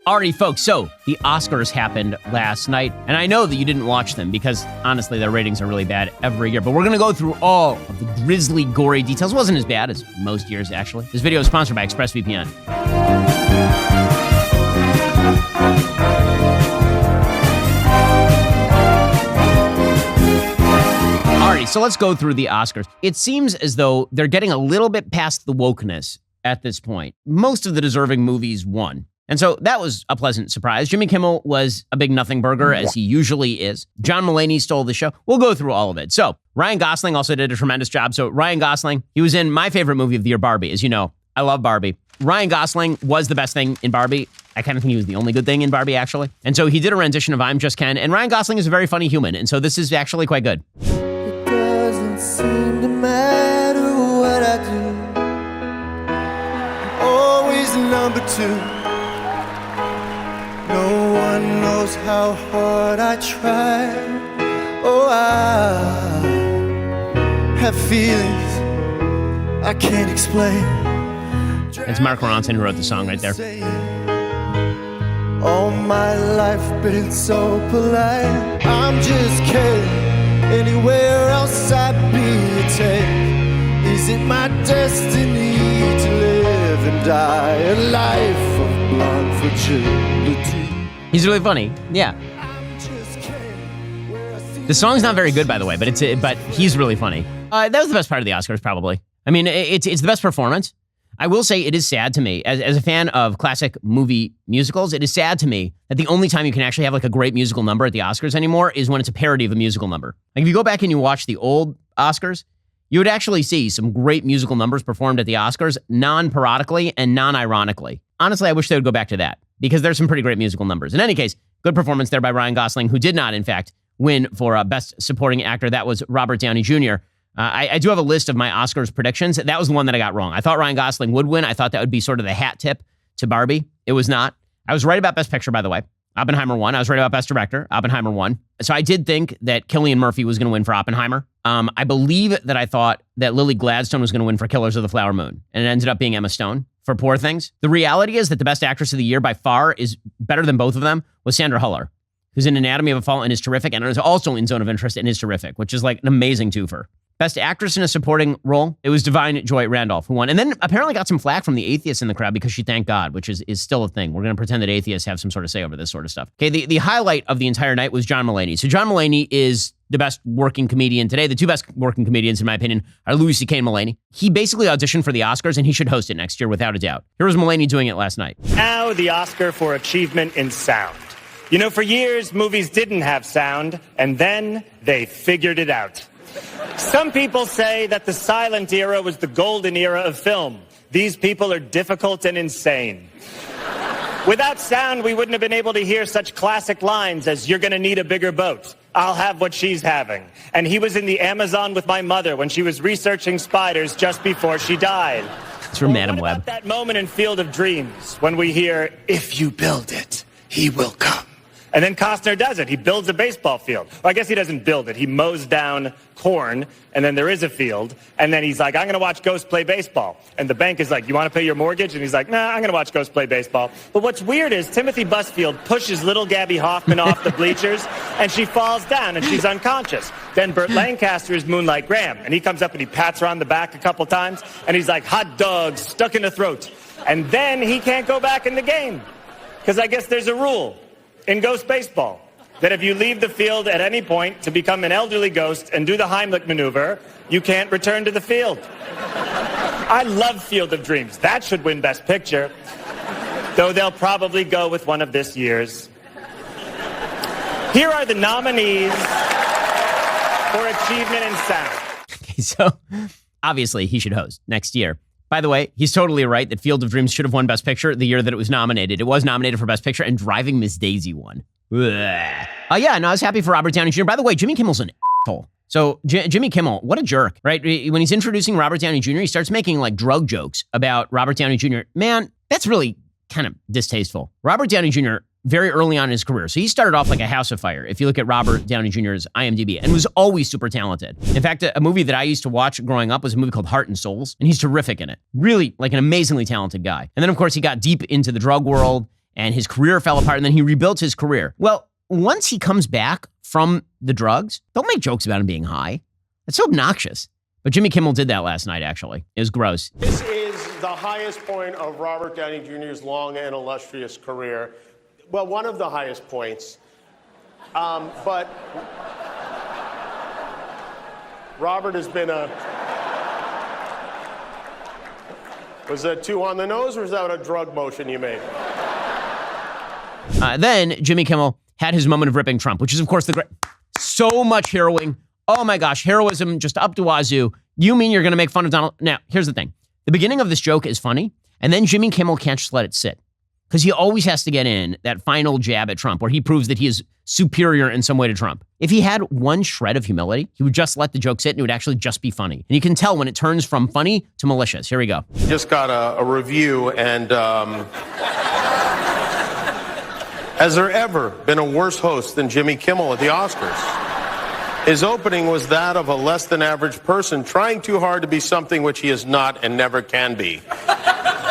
Alrighty, folks, so the Oscars happened last night, and I know that you didn't watch them because, honestly, their ratings are really bad every year, but we're going to go through all of the grisly, gory details. It wasn't as bad as most years, actually. This video is sponsored by ExpressVPN. Alrighty, so let's go through the Oscars. It seems as though they're getting a little bit past the wokeness at this point. Most of the deserving movies won. And so that was a pleasant surprise. Jimmy Kimmel was a big nothing burger, as he usually is. John Mulaney stole the show. We'll go through all of it. So Ryan Gosling also did a tremendous job. So Ryan Gosling, he was in my favorite movie of the year, Barbie. As you know, I love Barbie. Ryan Gosling was the best thing in Barbie. I kind of think he was the only good thing in Barbie, actually. And so he did a rendition of I'm Just Ken. And Ryan Gosling is a very funny human. And so this is actually quite good. It doesn't seem to matter what I do. I'm always number two. No one knows how hard I try. Oh, I have feelings I can't explain. It's Mark Ronson who wrote the song right there. All my life been so polite. I'm just kidding. Anywhere else I'd be a take. Is it my destiny to live and die a life of blind fragility? He's really funny. Yeah. The song's not very good, by the way, but he's really funny. That was the best part of the Oscars, probably. I mean, it's the best performance. I will say it is sad to me, as a fan of classic movie musicals, it is sad to me that the only time you can actually have like a great musical number at the Oscars anymore is when it's a parody of a musical number. Like if you go back and you watch the old Oscars, you would actually see some great musical numbers performed at the Oscars, non-parodically and non-ironically. Honestly, I wish they would go back to that because there's some pretty great musical numbers. In any case, good performance there by Ryan Gosling, who did not, in fact, win for Best Supporting Actor. That was Robert Downey Jr. I do have a list of my Oscars predictions. That was the one that I got wrong. I thought Ryan Gosling would win. I thought that would be sort of the hat tip to Barbie. It was not. I was right about Best Picture, by the way. Oppenheimer won. I was right about Best Director. Oppenheimer won. So I did think that Cillian Murphy was going to win for Oppenheimer. I believe that I thought that Lily Gladstone was going to win for Killers of the Flower Moon. And it ended up being Emma Stone for Poor Things. The reality is that the Best Actress of the Year by far is better than both of them was Sandra Huller, who's in Anatomy of a Fall and is terrific, and is also in Zone of Interest and is terrific, which is like an amazing twofer. Best Actress in a Supporting Role, it was Divine Joy Randolph who won. And then apparently got some flack from the atheists in the crowd because she thanked God, which is still a thing. We're going to pretend that atheists have some sort of say over this sort of stuff. Okay, the highlight of the entire night was John Mulaney. So John Mulaney is the best working comedian today. The two best working comedians, in my opinion, are Louis C.K. and Mulaney. He basically auditioned for the Oscars, and he should host it next year without a doubt. Here was Mulaney doing it last night. Now the Oscar for Achievement in Sound. You know, for years, movies didn't have sound, and then they figured it out. Some people say that the silent era was the golden era of film. These people are difficult and insane. Without sound, we wouldn't have been able to hear such classic lines as, "You're gonna need a bigger boat. I'll have what she's having." And he was in the Amazon with my mother when she was researching spiders just before she died. It's from Madam What Web. about that moment in Field of Dreams when we hear, "If you build it, he will come"? And then Costner does it. He builds a baseball field. Well, I guess he doesn't build it. He mows down corn, and then there is a field. And then he's like, "I'm going to watch Ghost play baseball." And the bank is like, "You want to pay your mortgage?" And he's like, "Nah, I'm going to watch Ghost play baseball." But what's weird is Timothy Busfield pushes little Gabby Hoffman off the bleachers, and she falls down, and she's unconscious. Then Burt Lancaster is Moonlight Graham, and he comes up and he pats her on the back a couple times, and he's like, "Hot dog stuck in the throat." And then he can't go back in the game, because I guess there's a rule in Ghost baseball that if you leave the field at any point to become an elderly ghost and do the Heimlich maneuver, you can't return to the field. I love Field of Dreams. That should win Best Picture, though they'll probably go with one of this year's. Here are the nominees for Achievement in Sound. Okay, so obviously he should host next year. By the way, he's totally right that Field of Dreams should have won Best Picture the year that it was nominated. It was nominated for Best Picture, and Driving Miss Daisy won. I was happy for Robert Downey Jr. By the way, Jimmy Kimmel's an asshole. So Jimmy Kimmel, what a jerk, right? When he's introducing Robert Downey Jr., he starts making like drug jokes about Robert Downey Jr. Man, that's really kind of distasteful. Robert Downey Jr., very early on in his career. So he started off like a house of fire, if you look at Robert Downey Jr.'s IMDb, and was always super talented. In fact, a movie that I used to watch growing up was a movie called Heart and Souls, and he's terrific in it. Really, like an amazingly talented guy. And then, of course, he got deep into the drug world and his career fell apart, and then he rebuilt his career. Well, once he comes back from the drugs, don't make jokes about him being high. That's so obnoxious. But Jimmy Kimmel did that last night, actually. It was gross. This is the highest point of Robert Downey Jr.'s long and illustrious career. Well, one of the highest points. But Robert has been Was that too on the nose, or was that a drug motion you made? Then Jimmy Kimmel had his moment of ripping Trump, which is, of course, so much heroing. Oh my gosh, heroism just up to wazoo. You mean you're going to make fun of Donald? Now, here's the thing. The beginning of this joke is funny, and then Jimmy Kimmel can't just let it sit, because he always has to get in that final jab at Trump where he proves that he is superior in some way to Trump. If he had one shred of humility, he would just let the joke sit and it would actually just be funny. And you can tell when it turns from funny to malicious. Here we go. Just got a review, and has there ever been a worse host than Jimmy Kimmel at the Oscars? His opening was that of a less than average person trying too hard to be something which he is not and never can be.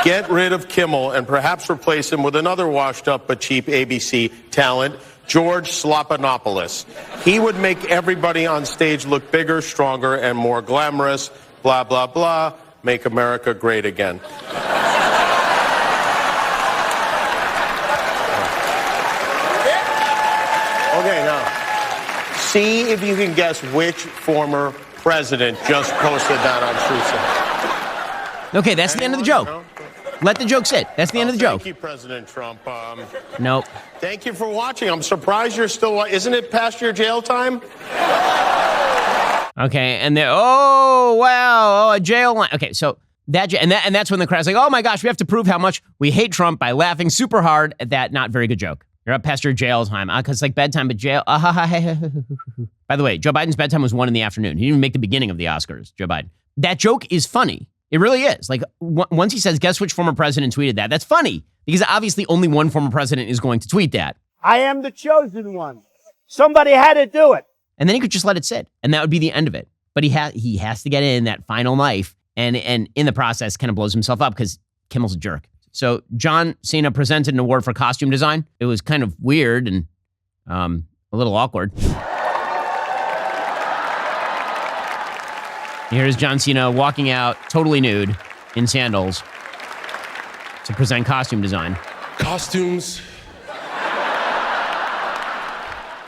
Get rid of Kimmel and perhaps replace him with another washed up but cheap ABC talent, George Slopanopoulos. He would make everybody on stage look bigger, stronger, and more glamorous. Blah, blah, blah. Make America great again. Okay, now, see if you can guess which former president just posted that on Truth. Okay, that's the end of the joke. Let the joke sit. That's the end of the joke. Thank you, President Trump. Nope. Thank you for watching. I'm surprised you're still. Isn't it past your jail time? Okay, and oh wow, a jail line. Okay, so and that's when the crowd's like, oh my gosh, we have to prove how much we hate Trump by laughing super hard at that not very good joke. You're up past your jail time because it's like bedtime, but jail. By the way, Joe Biden's bedtime was 1 PM. He didn't even make the beginning of the Oscars. Joe Biden. That joke is funny. It really is. Like, once he says, guess which former president tweeted that? That's funny, because obviously only one former president is going to tweet that. I am the chosen one. Somebody had to do it. And then he could just let it sit, and that would be the end of it. But he has to get in that final knife, and in the process kind of blows himself up because Kimmel's a jerk. So John Cena presented an award for costume design. It was kind of weird and a little awkward. Here's John Cena walking out totally nude in sandals to present costume design. Costumes.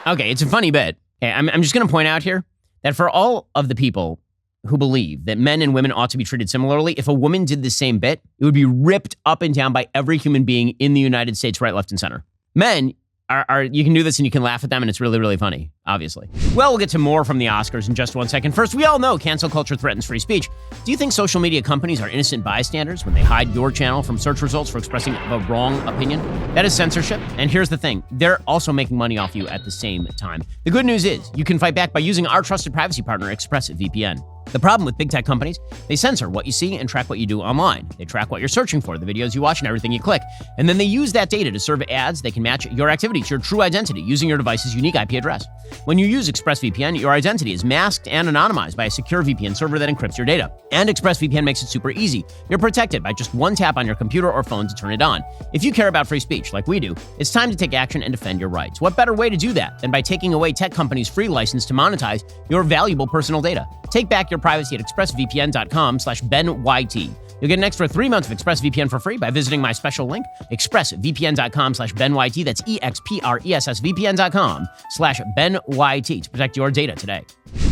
Okay, it's a funny bit. Okay, I'm just going to point out here that for all of the people who believe that men and women ought to be treated similarly, if a woman did the same bit, it would be ripped up and down by every human being in the United States, right, left, and center. Men are you can do this and you can laugh at them, and it's really, really funny, obviously. Well, we'll get to more from the Oscars in just 1 second. First, we all know cancel culture threatens free speech. Do you think social media companies are innocent bystanders when they hide your channel from search results for expressing a wrong opinion? That is censorship. And here's the thing. They're also making money off you at the same time. The good news is you can fight back by using our trusted privacy partner, ExpressVPN. The problem with big tech companies, they censor what you see and track what you do online. They track what you're searching for, the videos you watch and everything you click. And then they use that data to serve ads. They can match your activity to your true identity using your device's unique IP address. When you use ExpressVPN, your identity is masked and anonymized by a secure VPN server that encrypts your data. And ExpressVPN makes it super easy. You're protected by just one tap on your computer or phone to turn it on. If you care about free speech like we do, it's time to take action and defend your rights. What better way to do that than by taking away tech companies' free license to monetize your valuable personal data? Take back your privacy at expressvpn.com/BenYT. You'll get an extra 3 months of ExpressVPN for free by visiting my special link, expressvpn.com/BenYT. That's expressvpn.com/BenYT to protect your data today.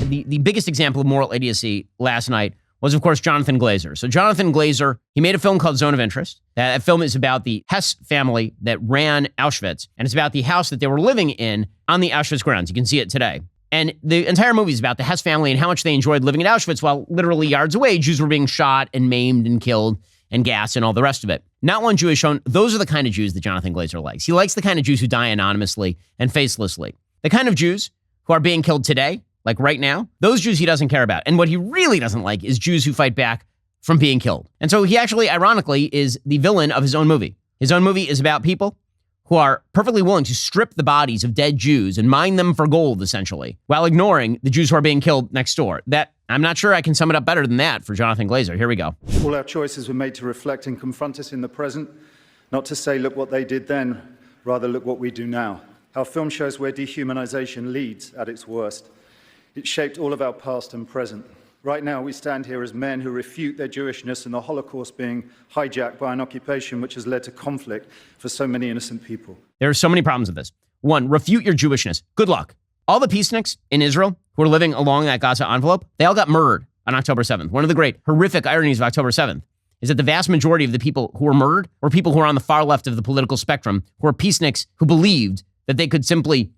The biggest example of moral idiocy last night was, of course, Jonathan Glazer. So Jonathan Glazer, he made a film called Zone of Interest. That film is about the Hess family that ran Auschwitz, and it's about the house that they were living in on the Auschwitz grounds. You can see it today. And the entire movie is about the Hess family and how much they enjoyed living at Auschwitz while literally yards away, Jews were being shot and maimed and killed and gassed and all the rest of it. Not one Jew is shown. Those are the kind of Jews that Jonathan Glazer likes. He likes the kind of Jews who die anonymously and facelessly. The kind of Jews who are being killed today, like right now, those Jews he doesn't care about. And what he really doesn't like is Jews who fight back from being killed. And so he actually, ironically, is the villain of his own movie. His own movie is about people who are perfectly willing to strip the bodies of dead Jews and mine them for gold, essentially, while ignoring the Jews who are being killed next door. That, I'm not sure I can sum it up better than that for Jonathan Glazer. Here we go. All our choices were made to reflect and confront us in the present Not to say, look what they did then, rather look what we do now. Our film shows where dehumanization leads at its worst. It shaped all of our past and present. Right now, we stand here as men who refute their Jewishness and the Holocaust being hijacked by an occupation which has led to conflict for so many innocent people. There are so many problems with this. One, refute your Jewishness. Good luck. All the peaceniks in Israel who are living along that Gaza envelope, they all got murdered on October 7th. One of the great horrific ironies of October 7th is that the vast majority of the people who were murdered were people who are on the far left of the political spectrum, who are peaceniks who believed that they could simply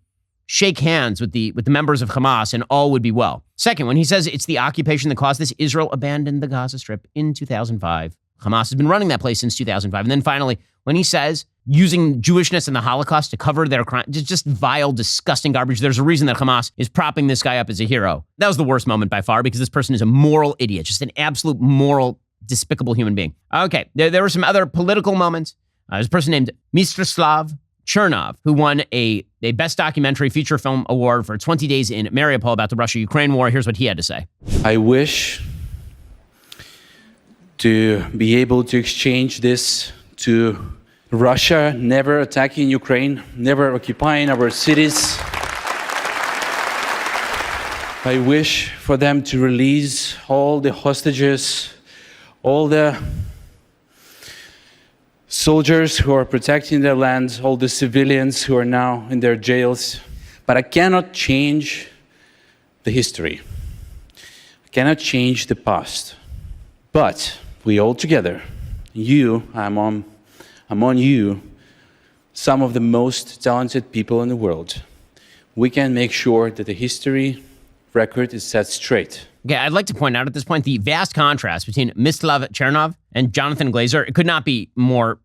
shake hands with the members of Hamas and all would be well. Second, when he says it's the occupation that caused this, Israel abandoned the Gaza Strip in 2005. Hamas has been running that place since 2005. And then finally, when he says using Jewishness and the Holocaust to cover their crime, just vile, disgusting garbage. There's a reason that Hamas is propping this guy up as a hero. That was the worst moment by far because this person is a moral idiot, just an absolute moral, despicable human being. Okay, there were some other political moments. There's a person named Mstislav Chernov, who won a Best Documentary Feature Film Award for 20 Days in Mariupol about the Russia-Ukraine war. Here's what he had to say. I wish to be able to exchange this to Russia never attacking Ukraine, never occupying our cities. I wish for them to release all the hostages, all the soldiers who are protecting their land, all the civilians who are now in their jails. But I cannot change the history. I cannot change the past. But we all together, I'm on you, some of the most talented people in the world. We can make sure that the history record is set straight. Okay, I'd like to point out at this point the vast contrast between Mstislav Chernov and Jonathan Glazer. It could not be more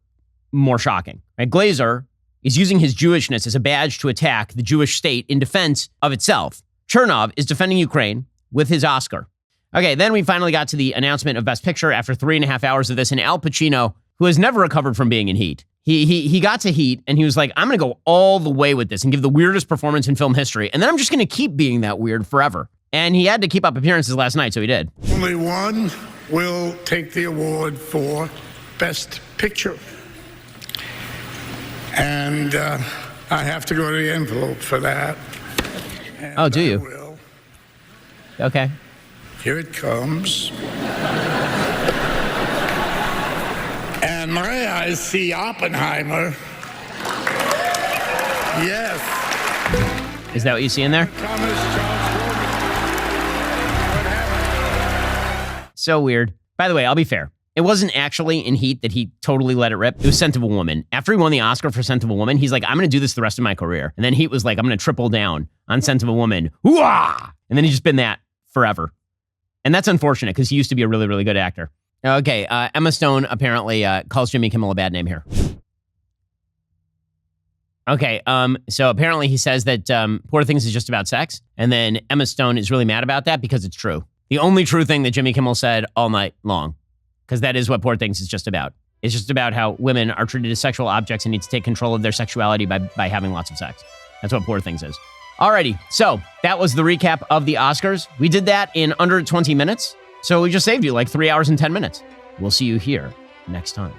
shocking. Right? Glazer is using his Jewishness as a badge to attack the Jewish state in defense of itself. Chernov is defending Ukraine with his Oscar. Okay, then we finally got to the announcement of Best Picture after 3.5 hours of this, and Al Pacino, who has never recovered from being in Heat. He got to Heat, and he was like, I'm going to go all the way with this and give the weirdest performance in film history, and then I'm just going to keep being that weird forever. And he had to keep up appearances last night, so he did. Only one will take the award for Best Picture. And I have to go to the envelope for that. And oh, do you? I will. Okay. Here it comes. And my eyes see Oppenheimer. Yes. Is that what you see in there? So weird. By the way, I'll be fair. It wasn't actually in Heat that he totally let it rip. It was Scent of a Woman. After he won the Oscar for Scent of a Woman, he's like, I'm going to do this the rest of my career. And then Heat was like, I'm going to triple down on Scent of a Woman. Hoo-ah! And then he's just been that forever. And that's unfortunate because he used to be a really, really good actor. Okay, Emma Stone apparently calls Jimmy Kimmel a bad name here. Okay, so apparently he says that Poor Things is just about sex. And then Emma Stone is really mad about that because it's true. The only true thing that Jimmy Kimmel said all night long. Because that is what Poor Things is just about. It's just about how women are treated as sexual objects and need to take control of their sexuality by having lots of sex. That's what Poor Things is. Alrighty, so that was the recap of the Oscars. We did that in under 20 minutes. So we just saved you like 3 hours and 10 minutes. We'll see you here next time.